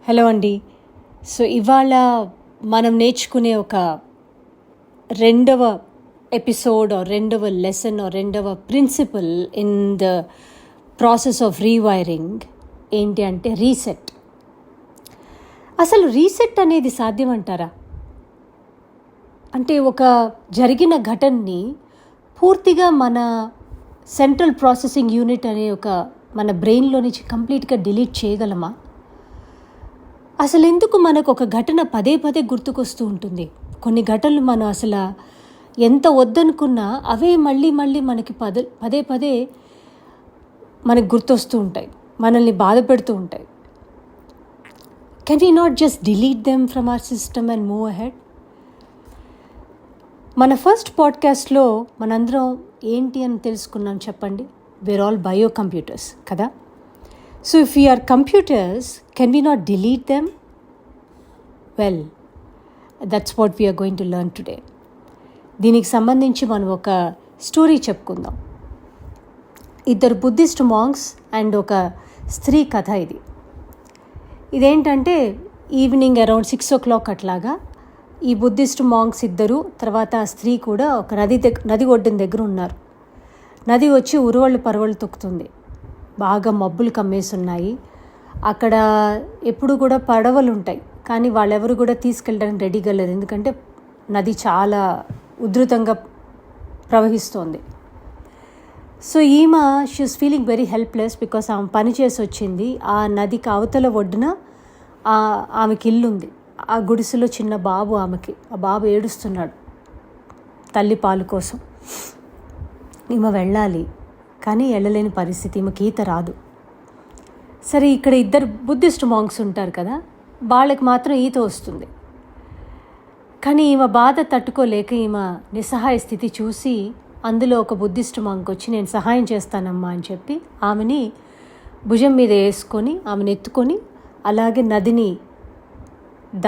Hello అండి. So ఇవాళ మనం నేర్చుకునే ఒక రెండవ ఎపిసోడ్ రెండవ లెసన్ రెండవ principle in the process of rewiring ఏంటి అంటే రీసెట్. అసలు రీసెట్ అనేది సాధ్యమంటారా? అంటే ఒక జరిగిన ఘటనని పూర్తిగా మన సెంట్రల్ ప్రాసెసింగ్ యూనిట్ అనే ఒక మన బ్రెయిన్లో నుంచి కంప్లీట్గా డిలీట్ చేయగలమా? అసలు ఎందుకు మనకు ఒక ఘటన పదే పదే గుర్తుకొస్తూ ఉంటుంది? కొన్ని ఘటనలు మనం అసలు ఎంత వద్దనుకున్నా అవే మళ్ళీ మళ్ళీ మనకి పదే పదే మనకు గుర్తొస్తూ ఉంటాయి, మనల్ని బాధ పెడుతూ ఉంటాయి. Can we not just delete them from our system and move ahead? మన ఫస్ట్ పాడ్కాస్ట్లో మనందరం ఏంటి అని తెలుసుకున్నాం చెప్పండి. వీఆర్ ఆల్ బయో కంప్యూటర్స్ కదా. So if we are computers, can we not delete them? Well, that's what we are going to learn today. దీనికి సంబంధించి మనం ఒక స్టోరీ చెప్పుకుందాం. ఇద్దరు బుద్ధిస్ట్ మాంక్స్ అండ్ ఒక స్త్రీ కథ ఇది. ఇదేంటంటే ఈవినింగ్ అరౌండ్ 6 అట్లాగా ఈ బుద్ధిస్ట్ మాంక్స్ ఇద్దరు, తర్వాత ఆ స్త్రీ కూడా ఒక నది ఒడ్డున దగ్గర ఉన్నారు. నది వచ్చి ఉరువళ్ళు పరువళ్ళు తొక్కుతుంది. బాగా మబ్బులు కమ్మేసున్నాయి. అక్కడ ఎప్పుడు కూడా పడవలు ఉంటాయి, కానీ వాళ్ళెవరు కూడా తీసుకెళ్ళడానికి రెడీగా లేదు, ఎందుకంటే నది చాలా ఉధృతంగా ప్రవహిస్తోంది. సో ఈమె she is feeling very helpless because ఆమె పని చేసి వచ్చింది. ఆ నదికి అవతల ఒడ్డున ఆమెకి ఇల్లు ఉంది. ఆ గుడిసెలో చిన్న బాబు ఆమెకి. ఆ బాబు ఏడుస్తున్నాడు తల్లి పాలు కోసం. ఈమె వెళ్ళాలి, కానీ వెళ్ళలేని పరిస్థితి, ఈమెకి ఈత రాదు. సరే, ఇక్కడ ఇద్దరు బుద్ధిస్ట్ మాంక్స్ ఉంటారు కదా, వాళ్ళకి మాత్రం ఈత వస్తుంది. కానీ ఈమె బాధ తట్టుకోలేక ఈమె నిస్సహాయ స్థితి చూసి అందులో ఒక బుద్ధిస్ట్ మాంక్ వచ్చి నేను సహాయం చేస్తానమ్మా అని చెప్పి ఆమెని భుజం మీద వేసుకొని ఆమెను ఎత్తుకొని అలాగే నదిని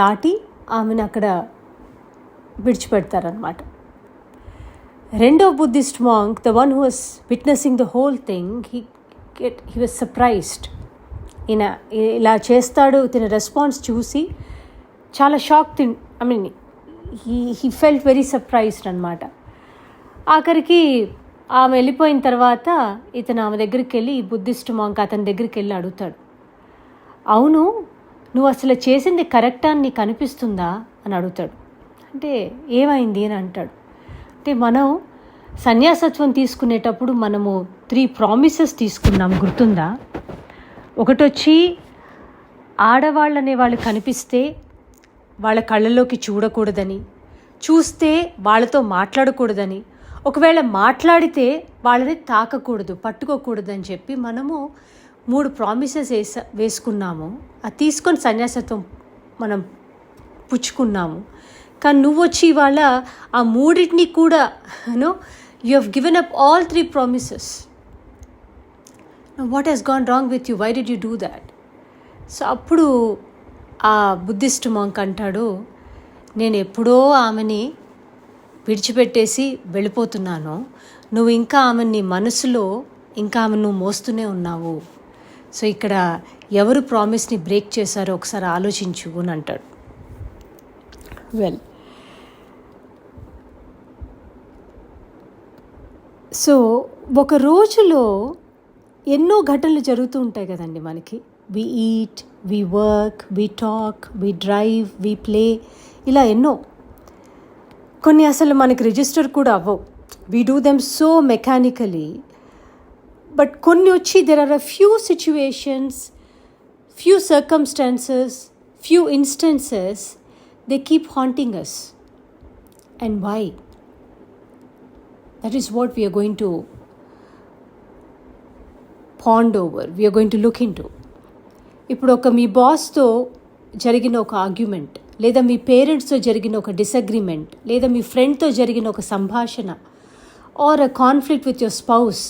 దాటి ఆమెను అక్కడ విడిచిపెడతారనమాట. రెండో Buddhist monk, the one who was witnessing the whole thing, he was surprised. ఇలా చేస్తాడు తిన రెస్పాన్స్ చూసి చాలా shock. he felt very surprised అనమాట. ఆఖరికి ఆమె వెళ్ళిపోయిన తర్వాత ఇతను ఆమె దగ్గరికి వెళ్ళి, ఈ బుద్ధిస్ట్ మాంక్ అతని దగ్గరికి వెళ్ళి అడుగుతాడు, అవును నువ్వు అసలు చేసింది కరెక్టా అని నీకు అనిపిస్తుందా అని అడుగుతాడు. అంటే ఏమైంది అని అంటాడు. అంటే మనం సన్యాసత్వం తీసుకునేటప్పుడు మనము 3 ప్రామిసెస్ తీసుకున్నాం, గుర్తుందా? ఒకటొచ్చి ఆడవాళ్ళనే వాళ్ళు కనిపిస్తే వాళ్ళ కళ్ళలోకి చూడకూడదని, చూస్తే వాళ్ళతో మాట్లాడకూడదని, ఒకవేళ మాట్లాడితే వాళ్ళని తాకకూడదు, పట్టుకోకూడదని చెప్పి మనము 3 ప్రామిసెస్ వేసుకున్నాము. అది తీసుకొని సన్యాసత్వం మనం పుచ్చుకున్నాము. కానీ నువ్వు వచ్చి ఇవాళ ఆ 3 కూడా you have given up all 3 promises. Now what has gone wrong with you? Why did you do that? So అప్పుడు ఆ బుద్ధిస్ట్ మాంక్ అంటాడు, నేను ఎప్పుడో ఆమెని విడిచిపెట్టేసి వెళ్ళిపోతున్నాను, నువ్వు ఇంకా ఆమెని మనసులో ఇంకా ఆమె నువ్వు మోస్తూనే ఉన్నావు. సో ఇక్కడ ఎవరు ప్రామిస్ని బ్రేక్ చేశారో ఒకసారి ఆలోచించు అని అంటాడు. వెల్, సో ఒక రోజులో ఎన్నో ఘటనలు జరుగుతూ ఉంటాయి కదండి మనకి. We eat, we work, we talk, we drive, we play, ఇలా ఎన్నో. కొన్ని అసలు మనకి రిజిస్టర్ కూడా అవ్వవు. We do them so mechanically. But కొన్ని వచ్చి there are a few situations, few circumstances, few instances, they keep haunting us. And why? That is what we are going to ponder over. We are going to look into. ఇప్పుడు ఒక మీ బాస్తో జరిగిన ఒక argument, లేదా మీ పేరెంట్స్తో జరిగిన ఒక disagreement, లేదా మీ ఫ్రెండ్తో జరిగిన ఒక సంభాషణ, or a conflict with your spouse,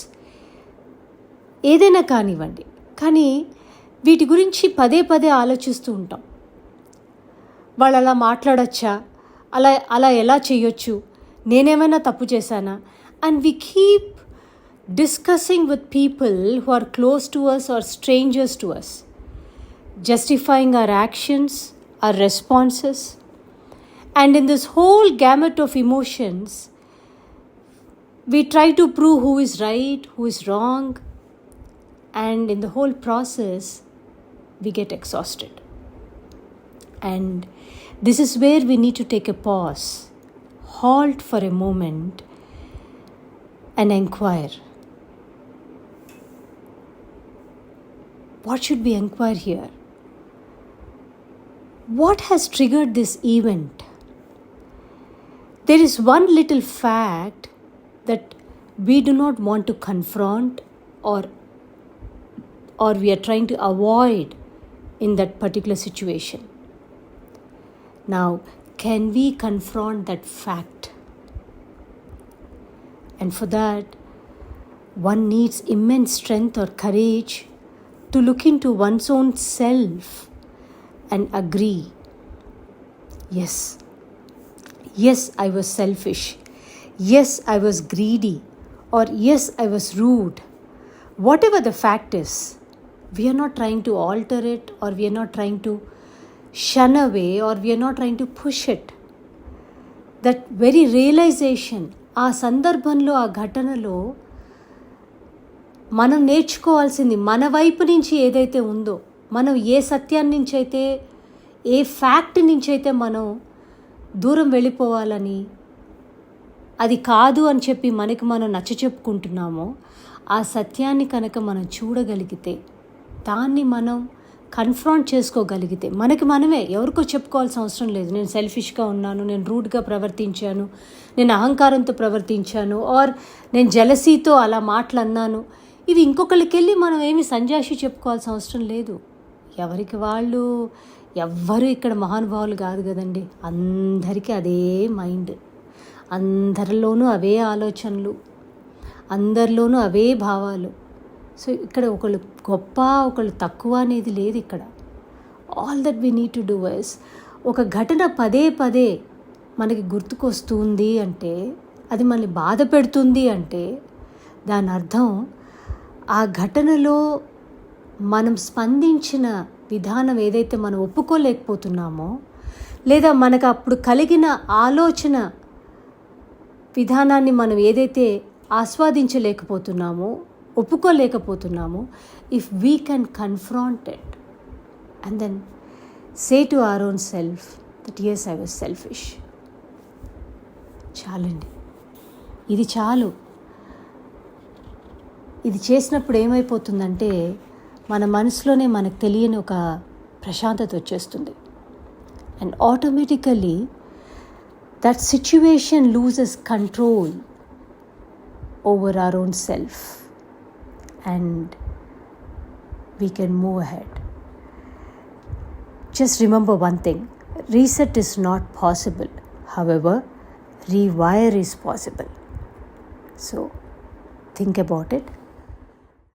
ఏదైనా కానివ్వండి. కానీ వీటి గురించి పదే పదే ఆలోచిస్తూ ఉంటాం. వాళ్ళు అలా మాట్లాడచ్చా, అలా ఎలా చేయొచ్చు, నేనేమైనా తప్పు చేశానా? And we keep discussing with people who are close to us or strangers to us. justifying our actions, our responses. And in this whole gamut of emotions, we try to prove who is right, who is wrong, and in the whole process, we get exhausted. And this is where we need to take a pause, halt for a moment, and inquire. What should we inquire here? What has triggered this event? There is one little fact that we do not want to confront or we are trying to avoid in that particular situation. Now, can we confront that fact? And for that, one needs immense strength or courage to look into one's own self and agree. Yes, I was selfish. Yes, I was greedy. Or yes, I was rude. Whatever the fact is, we are not trying to alter it, or we are not trying to shun away, or we are not trying to push it. That very realization, ఆ సందర్భంలో ఆ ఘటనలో మనం నేర్చుకోవాల్సింది మన వైపు నుంచి ఏదైతే ఉందో, మనం ఏ సత్యాన్ని నుంచి అయితే, ఏ ఫ్యాక్ట్ నుంచి అయితే మనం దూరం వెళ్ళిపోవాలని, అది కాదు అని చెప్పి మనకి మనం నచ్చ చెప్పుకుంటున్నామో, ఆ సత్యాన్ని కనుక మనం చూడగలిగితే, దాన్ని మనం కన్ఫ్రాంట్ చేసుకోగలిగితే, మనకి మనమే ఎవరికో చెప్పుకోవాల్సిన అవసరం లేదు. నేను సెల్ఫిష్గా ఉన్నాను, నేను రూడ్గా ప్రవర్తించాను, నేను అహంకారంతో ప్రవర్తించాను, ఆర్ నేను జెలసీతో అలా మాటలన్నాను. ఇవి ఇంకొకరికి వెళ్ళి మనం ఏమి సంజాషి చెప్పుకోవాల్సిన అవసరం లేదు. ఎవరికి వాళ్ళు, ఎవ్వరూ ఇక్కడ మహానుభావులు కాదు కదండి. అందరికీ అదే మైండ్, అందరిలోనూ అవే ఆలోచనలు, అందరిలోనూ అవే భావాలు. సో ఇక్కడ ఒకళ్ళు గొప్ప, ఒకళ్ళు తక్కువ అనేది లేదు ఇక్కడ. All that we need to do is, ఒక ఘటన పదే పదే మనకి గుర్తుకొస్తుంది అంటే, అది మనల్ని బాధ పెడుతుంది అంటే, దాని అర్థం ఆ ఘటనలో మనం స్పందించిన విధానం ఏదైతే మనం ఒప్పుకోలేకపోతున్నామో, లేదా మనకు అప్పుడు కలిగిన ఆలోచన విధానాన్ని మనం ఏదైతే ఆస్వాదించలేకపోతున్నామో, ఒప్పుకోలేకపోతున్నామో, if we can confront it and then say to our own self that yes, I was selfish. చాలండి, ఇది చాలు. ఇది చేసినప్పుడు ఏమైపోతుందంటే, మన మనసులోనే మనకు తెలియని ఒక ప్రశాంతత వచ్చేస్తుంది. And automatically that situation loses control over our own self and we can move ahead. Just remember one thing, reset is not possible. However, rewire is possible. So think about it.